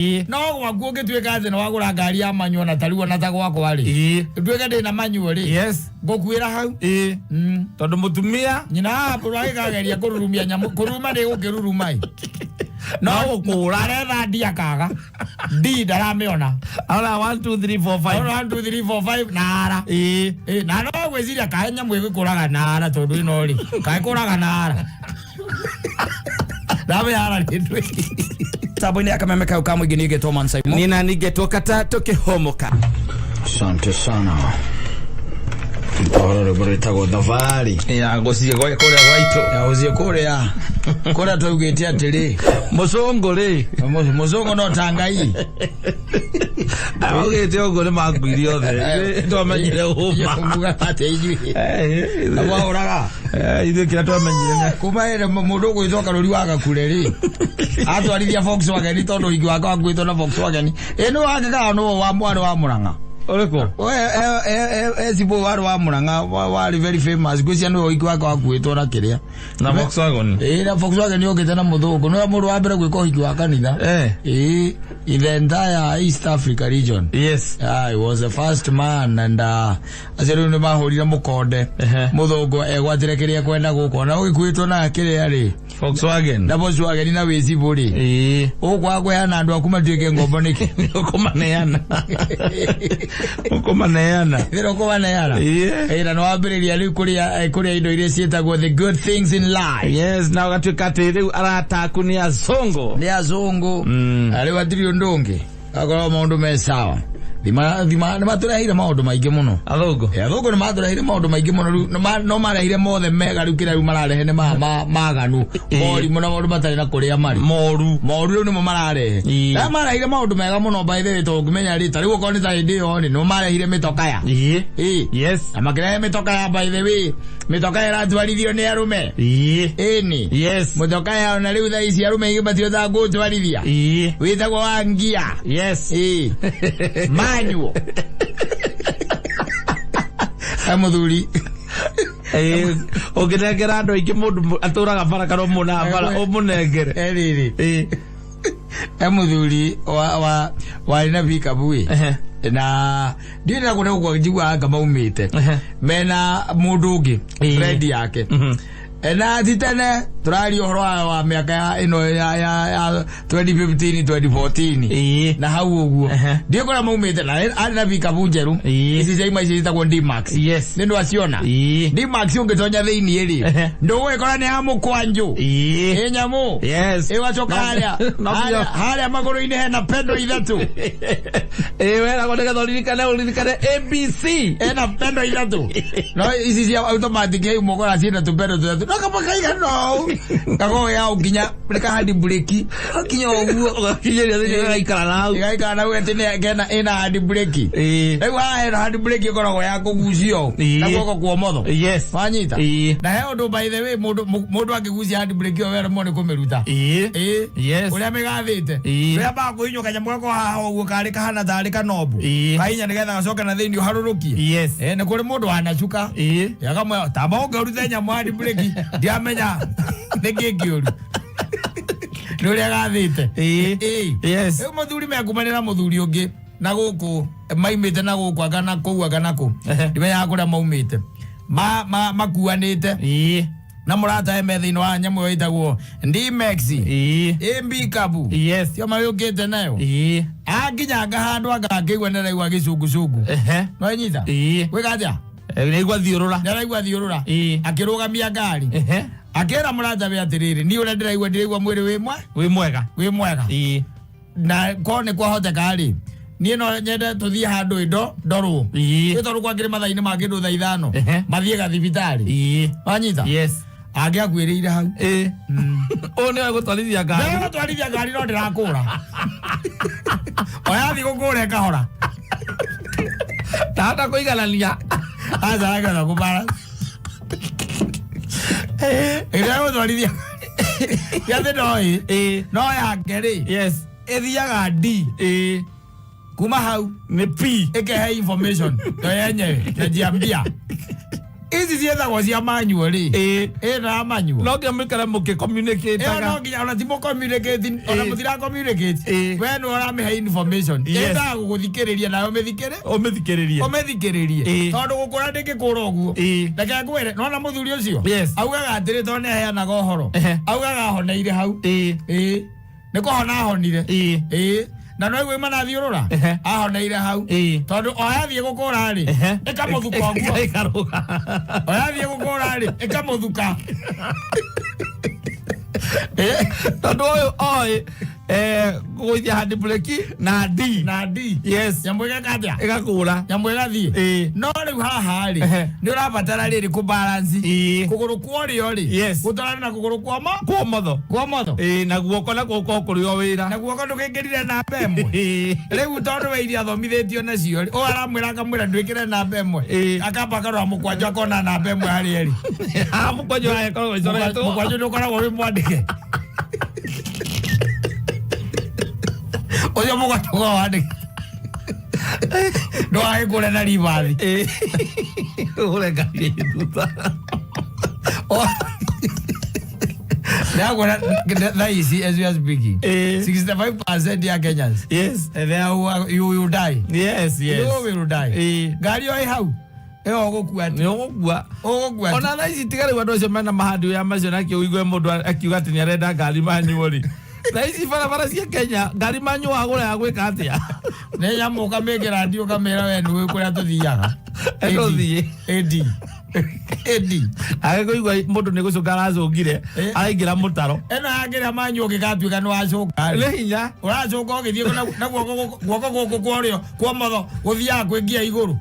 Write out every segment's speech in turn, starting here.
no wakuoge twekaze no wagura ngari ya manyo na tariwa na tago kwa ri twekade na manyo ri ngokwira hau tondu mutumia nyina purage kageria kururumia nyamu kuruma ni gukirurumai no gukura retha ndia kaga ndi ndarameona ala 1 2 3 4 5 1 2 3 4 5 nara na no gweciria kae nyamu igukuraga nara tondu ino ri kae kuraga nara dawe ara ndwe sabuni akamemeka ukamwe ginige to mansai nina nigeto kata toke homoka. Asante sana mpora reboreta go davari ya gosie goya kore waito ya ozie kore ya kora twugete atiri muzongo re muzongo no tangai awugete ogole magwiri othe twamenyire huma muga ateiji aba oraga ithe kira twamenyire kuma ere mundu gwitoka ruri waga kureri atwarithia Volkswagen tondu ingi waka gwito na Volkswagen eno waka no wa mwana wa Muranga oreko sibo wa Muranga wa very famous gwisia no ingi waka gwito na kiria na Volkswagen na Volkswagen yo gete na muthugu no mundu wa mbere gwiko ingi waka nitha in the entire East Africa region. Yes. I was the first man and aciru ni mahurira mukonde muthugu egwatirekeria kwenda guko na ugikwitwo na kiria ri Volkswagen na Volkswagen na wezi buri ukwa yana andu akuma twike ngombo niki ukumaneana ukumaneana thiro kumaneana ira no ambiriria ri kuria indo iria cietagwo the good things in life. Yes, na gatwika riu arataku ni azongo ari watiri ndonge akora maundu me sawa thima na maturahire maundu maingi muno athugu ni maturahire maundu maingi muno no marahire mothe mega riu kira riu mararehe ni maganu mori muno maundu matari na kuria mari moru riu ni mo mararehe na marahire maundu mega muno by the way to ngimenya rita riu ko ni ta ndio ni no marahire mitoka ya yes na makirehe mitoka ya by the way mitoka ya ratwarithio ni arume ni yes mitoka ya na riu tha ici arume ingibatio tha ngutwarithia witagwo wangia yes manual amuthuri ogirengera andu aingi mundu aturaga baraka no muna bara omunengere eriri amuthuri wa na bikabui na ndina kuna kwa jigwa kama umite mena mundu ungi friend yake na titene turari ohoro wa miaka ino ya 2015 2014 na hau uguo ndio kora maumite na ari na bika bunjeru ici cia ici ta kwa D-Max nendo aciona D-Max ungetonya theini eri ndo we kora ni amukwanju nyamu wachoka haria magoro ine hena pendo ithatu wera kodeka thorikane uririkane ABC na pendo ithatu no ici cia automatic ei mugora cienda tupendo ithatu no kama kaiga no kago ya ukinya reka hadi breki akinya oguo akinya ria ikara na wetene gena ina hadi breki ewa hadi breki koragwo ya kugucio na goko kwa motho fanyita na he ndo by the way mundu akigucia hadi breki wera mone kumeruta uria megathite ria ba kuinyo kanya mwako haha oguo kari kahana thari kanobu kainya nigetha gacoka na thiini uharurukie ne kuri mundu anacuka yakamwe tamonga uruthenya hadi breki ndiamenya negegiuru nuria gathite yes muthuri mekumanira muthuri ungi na guku maimite na guku agana ku ndimenya kuria maumite makuanite na murata emethiino wa nyamu yoitagwo D-Max mbikabu tio mayukite nayo akinya ngahandu agakigwa neraigwa gicungucungu no nyita wikatia nĩigua thiũrũra akirugamia ngari akera murata be atiriri ni ura ndiraigwa mwiri wi mwega na kone kwa hoteka ri ni no nyende tuthie handu indo ndoru itoru kwa ngire mathaini ma kindu tha ithano mathie gathibitari anyita age agwiriire hau o ni gutwarithia ngari no ndirakura oya thi gukura kahora tata kuiganania azaga na kubara ira gutwarithia yathe no ya ngeri ethiaga D kuma hau ni P ikehe information to yenye yajiambia Hizi zietagwo cia manual na manual no ngiamikara muke communicate no nginya ona timo communicate ona muthira communicate we no uramihe information enda guguthikiriria nayo umithikiririe tondu gukura ndingikura uguo ndeke ngwire no na muthuri ucio augaga atiri to ne heanaga uhoro augaga honeire hau ni kuhona honire na no igwe mana thiurura ahoneire hau tondu oyathie gukura ri ikamuthuka uguo oyathie gukura ri ikamuthuka tondu oyo kuithia handi breki na D yes yamwega katia igakura yamwega thie no riu haha ri ni urabatara riri ku balance kuguru kuorio ri gutarana na kuguru kwa motho na guoko na guoko kurio wira na guoko ndukingirire na mbemwe riu tondu we iria thomithitio nacio ri o aramwira kamwira ndwikire na mbemwe akamba karwa mukwanjo akona na mbemwe hari eri mukwanjo ayakorwo icoretwo mukwanjo ndukoragwo wi mwandike oyo mukwanjo wandike no ai kule na rivathi ule gari tuta that is as we are speaking 65% ya Kenyans and you die you will die gari oi hau ogukua ona na isi tigari wado semana mahadi ya macio na kiuigwe mundu akiuga ati ni arenda gari manual na isi bara cia Kenya gari manyu agura ya gwika atia ne nyamuka mege radio kamera we ni kuria tuthiaga Edi agikuigwa mundu ni gucuka aracungire araingira mutaro eno agira manyu gigatuika no acuka le hinya uracuka ugithie na guoko guku kwario kwa motho guthia kwingia iguru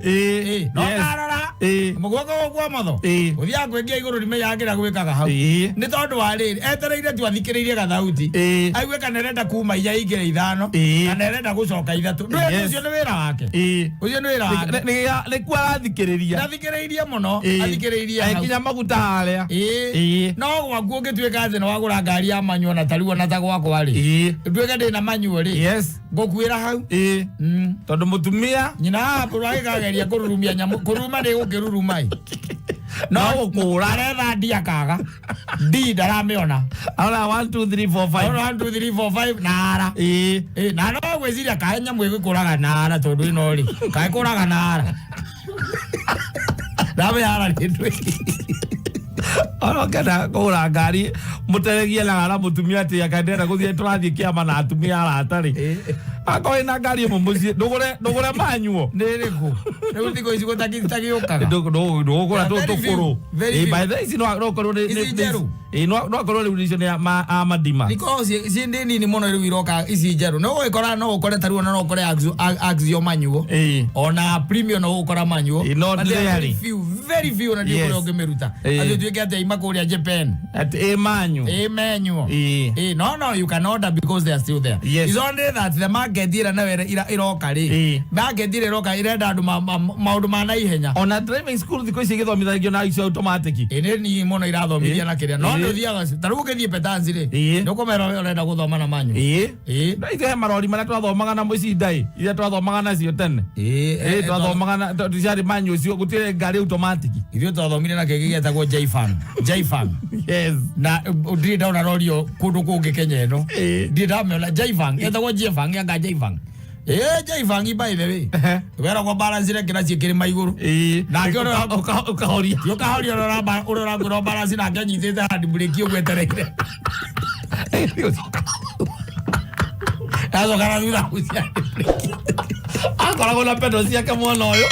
no arora muguoko kwa motho guthia kwingia iguru ni yagira gwikaga hau ni tondu wa riri etereire twathikiririe gathauti aigwe kana renda kuma iya igire ithano kana renda gucoka ithatu ucio ni wira wake ucio ni wira wake ni kwa athikiriria athikiririe muno athikiririe akinya maguta haria no gwaku ungituika athi no wagura ngari ya manyu na tariwa na tagwakwa ri nduike ndina manyu ri ngokwira hau tondu mutumia nyina buragikageria kururumia nyamu kuruma ni gukirurumai no gukura retha ndia kaga ndi ndarameona ala 1 2 3 4 5 1 2 3 4 5 nara na no gwiciria kae nyamu igukuraga nara tondu ino ri kae kuraga nara Dabe ara ndwe ono kana kura ngari muteregie na ara mutumia ati akandera guthie turathie kiama na atumia ara atari akoi na ngari mumucie ndugure manyuo niriku riu thiko ici gutaki ukaga ndugura tukuru by the way no korwo ni no korwo ni vision ya amadima because si ndini ni mono riu iroka ici njeru no ikora no ukore taruo no ukore axio manyuo ona premium no ukora manyuo very few na ndio kore ngemeruta ajo tuike ati imakuria Japan at manyu no you can order because they are still there it's only that the market ira na iroka ri market ira iroka irenda andu maundu mana ihenya ona driving school thiko ici githomithagio na icio automatic ni mono irathomithia na kiria no nduthiaga taruo kithie petansi ri ndukomera urenda guthoma na manyu ndaihe marori mana twathomaga na muici ndai ira twathomaga nacio tene twathomaga na tuciari manyu cio gutire ngari automatic ithio twathomire na kege getagwo Jaifang na ndiri ndauna rorio kundu kungi Kenya ino ndiri ndameona Jaifang getagwo Jaifang anga Jaifang Jaifang by the way wera kwa balance ile kira cikiri maiguru na kero ukahoria urora balance na nganyithite handi breki ugwetereire azo kana thutha kucia akora na pedo cia kamwana uyu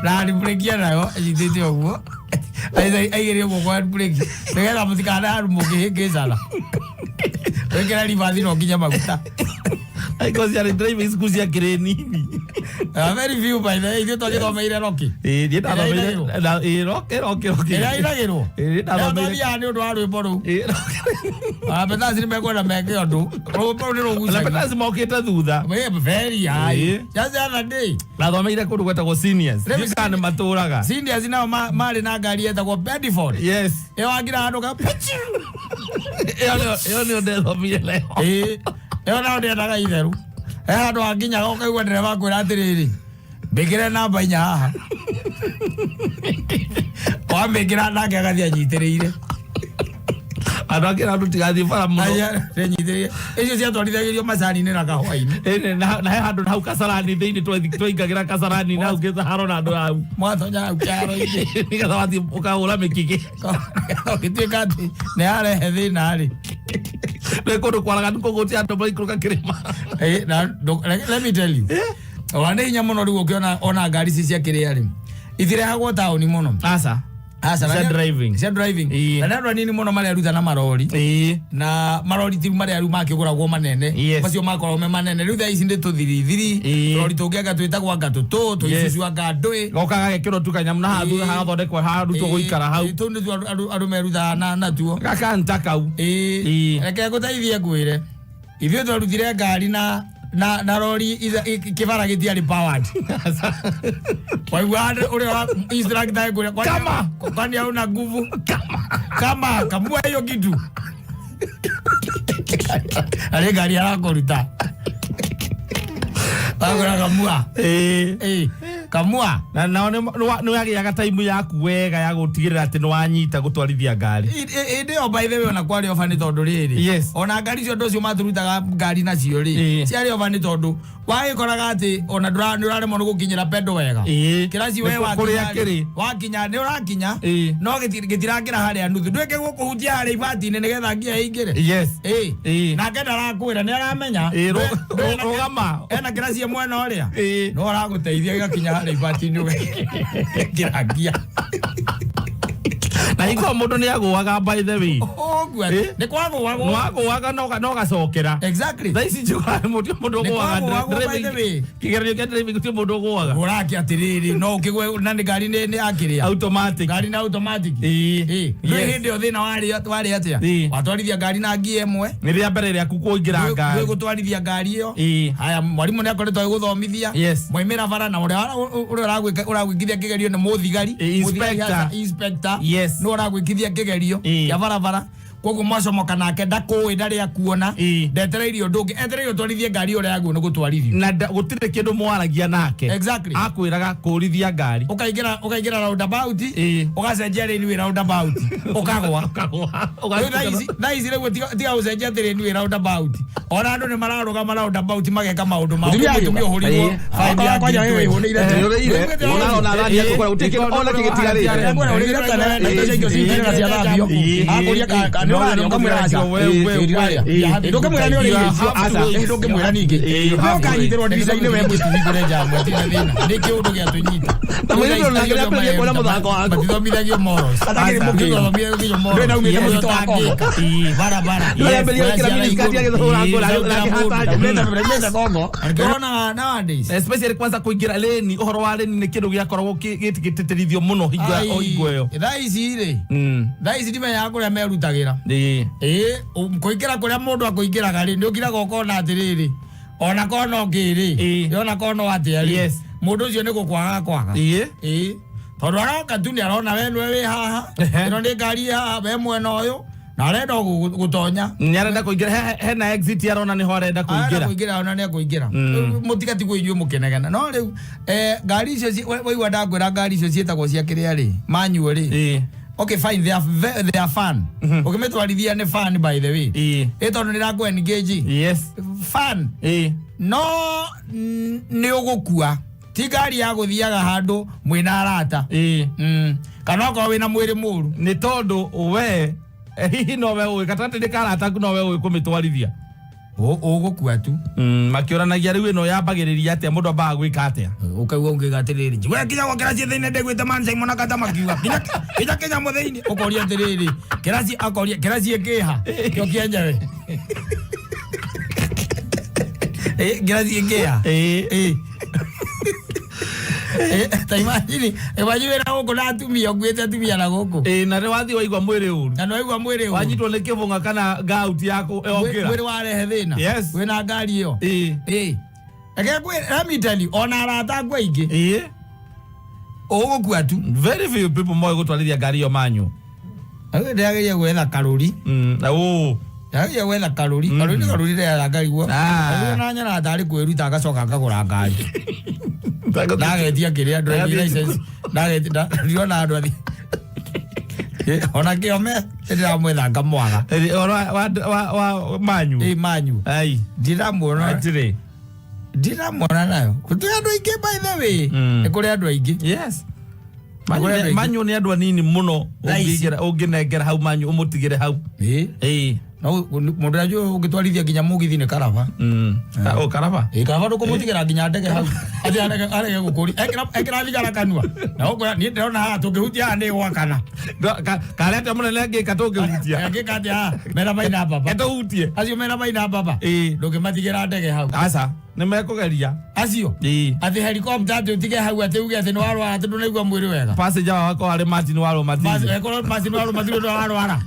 na ndi breki nayo anyithite uguo aigeria gukwa breki ngegetha mutikana haru mungihingicana wekera rivathi no nginya maguta because you are driving school ya kirenini very few by the way ithio twagithomeire roki ndi ndathomeire roki iragirwo ndathomeire ni undu wa rwimbo ru petasi ni mekwenda meke undu rwimbo ni rugucagia petasi mokite thutha very high just the other day ndathomeire kundu gwetagwo seniors kana maturaga seniors nao mari na ngari etagwo Bedford iyo angira handu ka iyo ni ndathomeire leo iyo nao ndiendaga itheru handu anginya ukaigua ndereva kwira atiriri Mbekera namba inya haha. Wa mbekera nake agathi anyitĩrĩire. Andũ angĩ na tutigathi bara mũno. Aya nyitĩrĩire. Icio ciatwarithagĩrio macani-inĩ na kahũa-inĩ. Na he handũ hau Kasarani thĩinĩ twaingagĩra Kasarani na ugĩte haro na andũ hau. Mwatonya hau kĩharo-inĩ. Nĩgetha wathiĩ ũkahũra mĩkĩkĩ. Ũgĩtuĩka atĩ nĩ arehe thĩna-rĩ. Nĩ kũndũ kwaraganu kũgũtia andũ maikũrũka kĩrĩma. Let me tell you. Ona hinya mũno rĩu ũkĩona ona ngari ici cia kĩrĩa-rĩ. Itirehagwo taũni mũno. Aca. Cia driving. Na nĩ andũ anini mũno marĩa ruta na marori. Na marori ti marĩa rĩu makĩgũragwo manene. Macio makorwo me manene. Rĩu thaa ici nĩ tũthirithiri. Tũrori tũngĩanga twĩtagwo anga tũtũ, tũicucu anga ndũĩ. Goka gagĩkĩrwo tu kanyamũ na handũ hagathondekwo harutwo gũikara hau. Tũu nĩtuo andũ merutaga natuo. Gaka nta kau. Reke ngũteithie ngwĩre. Ithuĩ twarutire ngari na rori kĩbara gĩtiarĩ powered. Waigua ũrĩa instructor ekũrĩa kama kwani hauna nguvu kama kamua hiyo kitu. Ale gari arakũruta. Agora kamua. Kamua. Na nĩ wagĩaga taimu yaku wega ya gũtigĩrĩra atĩ nĩ wanyita gũtwarithia ngari. Ĩndĩ by the way ona kwarĩ oba nĩ tondũ rĩrĩ. Ona ngari icio andũ acio maturutaga ngari nacio rĩ. Ciarĩ oba nĩ tondũ wagĩkoraga atĩ ona nĩũraremwo nĩ gũkinyĩra pendo wega. Kĩraci we wakinya nĩ ũrakinya no gĩtirakĩra harĩa nuthu. Ndwĩke gũkũhutia harĩa ibati-inĩ nĩgetha nginya ĩingĩre. Nake ndarakwĩra nĩ aramenya. Rũgama. Ena kĩraci mwena ũrĩa. No aragũteithia gĩgakinya harĩa ibati-inĩ ũgĩkĩrangia. Na iko mũndũ nĩ agũaga by the way. Nĩ kwagũaga no gacokera. Exactly. Thaa ici njũgaga mũndũ ũgũaga. Kĩgeranio kĩa driving gũtirĩ mũndũ ũgũaga. Ũraki atĩrĩrĩ no ũkĩgwe na ngari nĩ yakĩrĩa. Automatic. Ngari na automatic. Nĩ hĩndĩ ĩyo thĩna warĩ atĩa. Watwarithia ngari na ngi ĩmwe. Nĩ rĩa mbere rĩaku kũingĩra ngari. Nĩ gũtwarithia ngari ĩyo. Haya mwarimũ nĩ akoretwo agĩgũthomithia. Mwaimĩra bara na ũrĩa ũragwĩkithia kĩgerio nĩ mũthigari. Inspector. Nĩ ũragwĩkithia kĩgerio ya barabara. Koguo mwacomoka nake ndakũĩ ndarĩ akuona. Ndetereirio ndũngĩ etereirio twarithie ngari ũrĩa yaguo nĩ gũtwarithio. Na gũtirĩ kĩndũ mwaragia nake. Exactly. Akwĩraga kũrithia ngari. Ũkaingĩra roundabout. Ũgacenjia rĩni roundabout. Ũkagwa. Thaa ici rĩu tiga gũcenjia atĩ rĩni roundabout. Ona andũ nĩ mararũgama roundabout mageka maũndũ mao. Mũtumia ũhũrĩirwo. Ndũngĩmwĩra ningĩ ũkanyitĩrwo ndirica-inĩ we mwĩtũhingũre njamwe ti na thĩna nĩ kĩũndũ gĩatũnyita matithomithagio morals barabara nowadays especially kwanza kũingĩra lane ũhoro wa lane nĩ kĩndũ gĩakoragwo gĩtĩtĩrithio mũno hingo ĩyo. Thaa ici rĩ thaa ici ndimenyaga kũrĩa merutagĩra. Kũingĩra kũrĩa mũndũ akũingĩraga rĩ nĩ ũkiraga ũkona atĩrĩrĩ ona kona ũngĩrĩ ona kona atĩa rĩ mũndũ ũcio nĩ gũkwaga. Tondũ aroka tu nĩ arona we nĩwe wĩ haha ĩno nĩ ngari haha we mwena ũyũ na arenda gũtonya. Nĩ arenda kũingĩra hena exit arona nĩho arenda kũingĩra. Ona nĩ akũingĩra. Mũtigatigwo inyuĩ mũkenegana. No rĩu ngari icio waigua ndakwĩra ngari icio ciĩtagwo cia kĩrĩa rĩ manual rĩ. Okay fine they are fun. Ũkĩmĩtwarithia nĩ fun by the way. Tondũ nĩ rakũ engage. Fun. No nĩ ũgũkua. Ti ngari ya gũthiaga handũ mwĩna arata. Kana okorwo wĩna mwĩrĩ mũru. Nĩ tondũ we hihi no we ũĩ gatagatĩ nĩ karata no we ũĩ kũmĩtwarithia. Ũgũkua tu. Makĩoranagia rĩu ĩno yambagĩrĩria atĩa mũndũ ambaga gwĩka atĩa. Ũkaigua ũngĩga atĩrĩrĩ we kinya gwakĩra ciĩ thĩinĩ ndĩgwĩte man Simon akata makiuga kinya kĩnyamũ thĩinĩ ũkoria atĩrĩrĩ kĩraci ĩkĩha kĩo kĩenja we kĩraci ĩkĩha. Ta imagine wĩra gũkũ na atumia ũkuĩte atumia na gũkũ. Na nĩ wathiĩ waigua mwĩrĩ ũru. Na nĩ waigua mwĩrĩ ũru. Wanyitwo nĩ kĩbũng'a kana gout yako yokĩra. Mwĩrĩ warehe thĩna. Wĩna ngari ĩyo. Let me tell you ona arata akwa aingĩ. Ũgũkua tu. Very few people moĩ gũtwarithia ngari ĩyo manyo. Ndĩrageria gwetha karũri. Ndĩrageria gwetha karũri. Karũri nĩ karũri rĩa ngari guo. Na nyona tarĩ kwĩruta agacoka akagũra ngari. Ndagetia kiria driving license. Ndagetia ndiona andu athi. Ona kiome ndiramwetha ngamwaga. Wa manyu. Manyu. Ai. Ndiramwona. Atire. Ndiramwona nayo. Kuti andu aingi by the way. Ni kuri andu aingi. Yes. Manyu ni andu anini muno unginengera hau manyu umutigire hau. No mundu ajo ugitwarithia nginya mugithi ni karaba. Karaba. Karaba ndukumutigera nginya ndege hau. Ati arege gukuri. Ekira thigara kanua. Na uko ni ndona ha tungihutia ni gwakana. Kaleta munene ngi katungihutia. Ngikati mera maina baba. Atuhutie. Acio mera maina baba. Ndukimatigira ndege hau. Asa nimekugeria. Acio. Ati helicopter tutige hau ati uge ati no warwara ati ndunigwa mwiri wega. Passenger wako ari Martin waro Martin. Ekoro Martin waro Martin ndo warwara.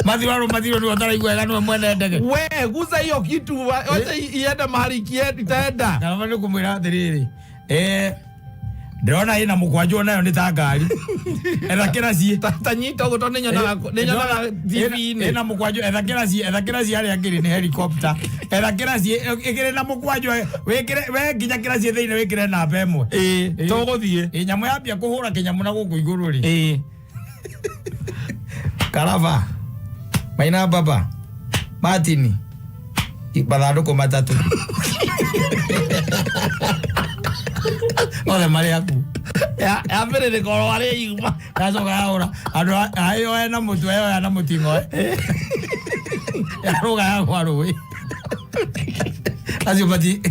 Madhiro ni watara igwega niwe mwene ndege. We guza hiyo kitu wacha iende mahali kieti itaenda. Na mimi kumwira atiriri. Ndona ina mukwanjo nayo ni ta ngari. Ethakira cie. Tanyita ugo tone nyona TV ni. Ina mukwanjo ethakira cie ari angiri ni helicopter. Ethakira cie igire na mukwanjo we nginya kira cie thiine wikire na mbemwe. Toguthie. Nyamu yambia kuhura kinyamu na guku iguru ri. Karava. Maina baba. Martin. Ibalanduko matatu. Ole mari aku. Ya mbere ni koro wale yuma. Kaso ga ora. Ando ayo na mutu ayo na mutingo. Ya roga ya kwaro we. Asio mati.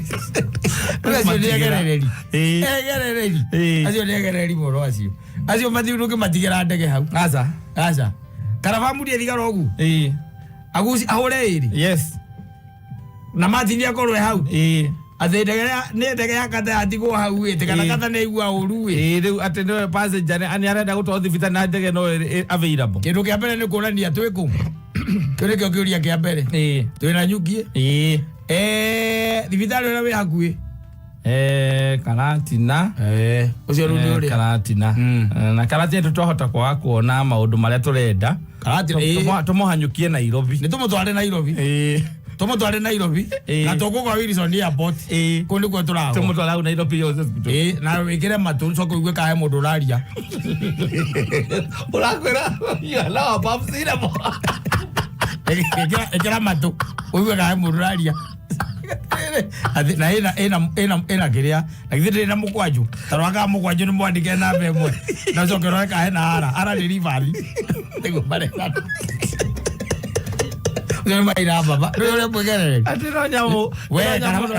Asio legereri. Legereri. Asio legereri moro asio. Asio mati uruke matigera ndege hau. Asa. Karava muri thigara ogu. Agusi ahore iri. Yes. Na Martin akorwe hau. Athindegera ni ndege yakate atigo hau ite kana kata ne igua uru we. Riu ati no passenger ani arenda gutwa thibita na ndege no available. Kindu kia mbere ni kuonania twiku. Kire kio kiuria kia mbere. Twina nyukie. Thibitari ora we hakui. Karatina. Ucio rundi uri. Karatina. Na Karatina tutohota kwa kuona maundu maria turenda. Karatina. Tumuhanyukie Nairobi. Ni tumutware Nairobi. Tumutware Nairobi. Na tukuga Wilson Airport. Kundi kwa turao. Tumutware Nairobi yose skuto. Na wikire matu so kuigwe kae mundu raria. Urakwira ya la papsira mo. Ekira matu. Kuigwe kae mundu raria. Na ina kiria na githire na mukwaju tarwaka mukwaju ni mwandike na mbemwe na cokero kae na ara ni rivali tego bare Ndio maira baba ndio mwegerere atino nyamu we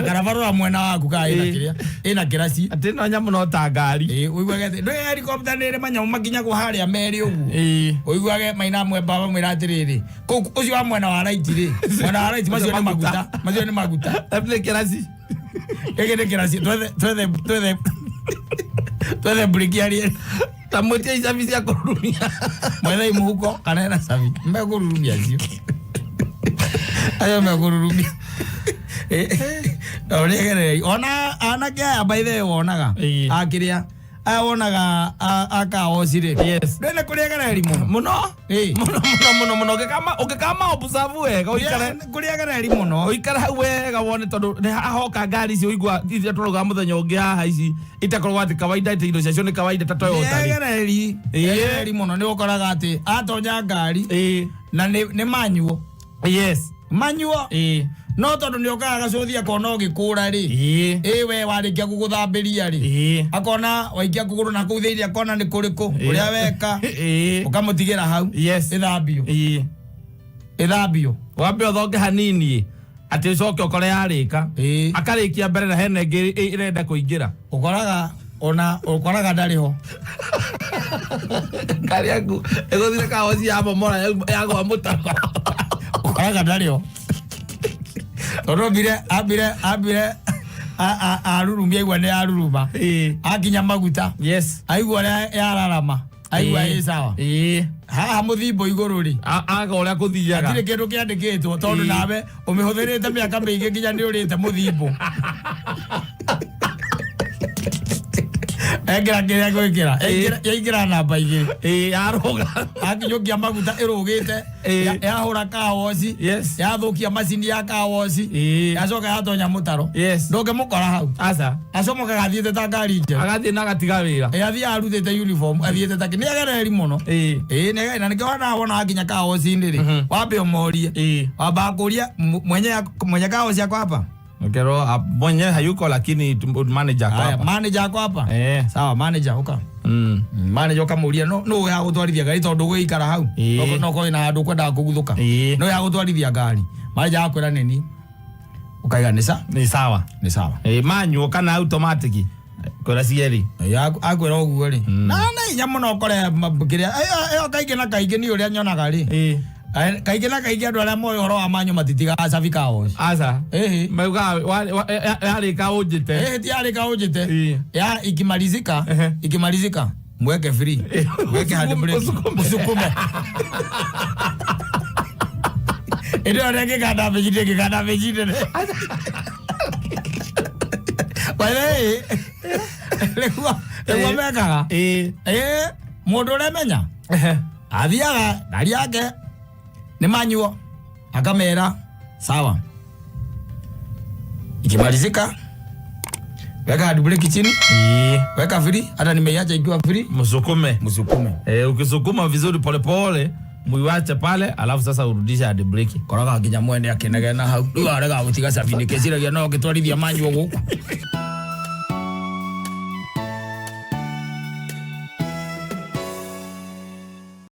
karavaro mwena waku kae na kiria ina kirasi atino nyamu no ta ngari uigwage ndio helicopter nire manyamu makinya ku haria meri ugu uigwage maina mwe baba mwira atiriri ucio wa mwena wa right ri mwena wa right macio ni maguta apple kirasi egere kirasi twethe briki ari tamutia isafi ya kurumia mwena imuhuko kana na safi mbekurumia cio ayo mbekurumia Oregere ona anake by the wonaga akiria wonaga akaosire yes ndene kuriagereri muno muno ukikama observe wega uikare kuriagereri muno uikare hau wega wone tondu ni ahoka ngari icio igwa ithia turuga muthenya ungi haha ici itakorwo ati kawaida ite indo ciacio ni kawaida ta Toyota kuriagereri muno ni ukoraga ati atonya ngari na ni manyuo yes manyuo no tondu ni okaga gacuthia kona ugikura ri we warikia guguthambiria ri akona waikia kuguru na kuu thiiri akona ni kuriku uria weka ukamutigira hau ithambio wambe uthonge hanini ati coke ukore yarika akarikia mbere na hene ngiri irenda kuingira ukoraga ndariho ngari yangu iguthire kaoci ya momora yagwa mutaka ukoraga ndariho Toro abire arurumia igwa ne aruruma akinya maguta yes aigwa ya rarama aigwa sawa ha muthimbo iguru ri aga uria kuthiaga atire kindu kiandikitwo tondu nawe umihũthĩrĩte miaka mingi nginya ni urite muthimbo Egira kira gwikira. Egira namba igiri. Aroga. Akijokia maguta irugite. Ya hura kawosi. Yes. Ya thukia macini ya kawosi. Yacoka yatonya mutaro. Yes. Ndoke mukora hau. Asa. Acomoka gathiete ta ngari nje. Agathie na gatiga wira. Athie arutite uniform. Athiete ta kini agereri muno. Nega na nikiona wona akinya kawosi ndiri. Wabe omorie. Waba kuria mwenye kawosi yako hapa. Ngero mwenye hayuko lakini manager kwa hapa. Manager kwa hapa. Sawa manager uka. Manager kamuria no ya gutwarithia gari tondu gwikara hau. No ko ina handu kwenda kuguthuka. No ya gutwarithia gari. Manager akwira nini? Ukaiga ni sawa. Ni sawa. Manual kana automatic. Kora sieri. Akwira oguo ri. Na nyamu no kore kiria. Kaige na kaige ni uria nyonaga ri. Kaige na kaige andu aria moyo horo wa manyu matitiga cabi kaos. Asa. Mauga yari ka ujite. Ti yari ka ujite. Ya ikimalizika mweke free. Mweke hadi break. Musukume. Ndio rege kada vejite. Wale. Lewa mekaga. Mundu remenya. Athiaga ndari yake ni manyuo akamera sawa. Ikimalizika weka hadi break chini. Weka free hata nimeiacha ikiwa free. Musukume. Ukisukuma vizuri pole pole muiwache pale alafu sasa urudisha hadi break. Koraga kinya mwene akenegena hau. Ndio arega gutiga sabini kesira no gitwarithia manyuo guku.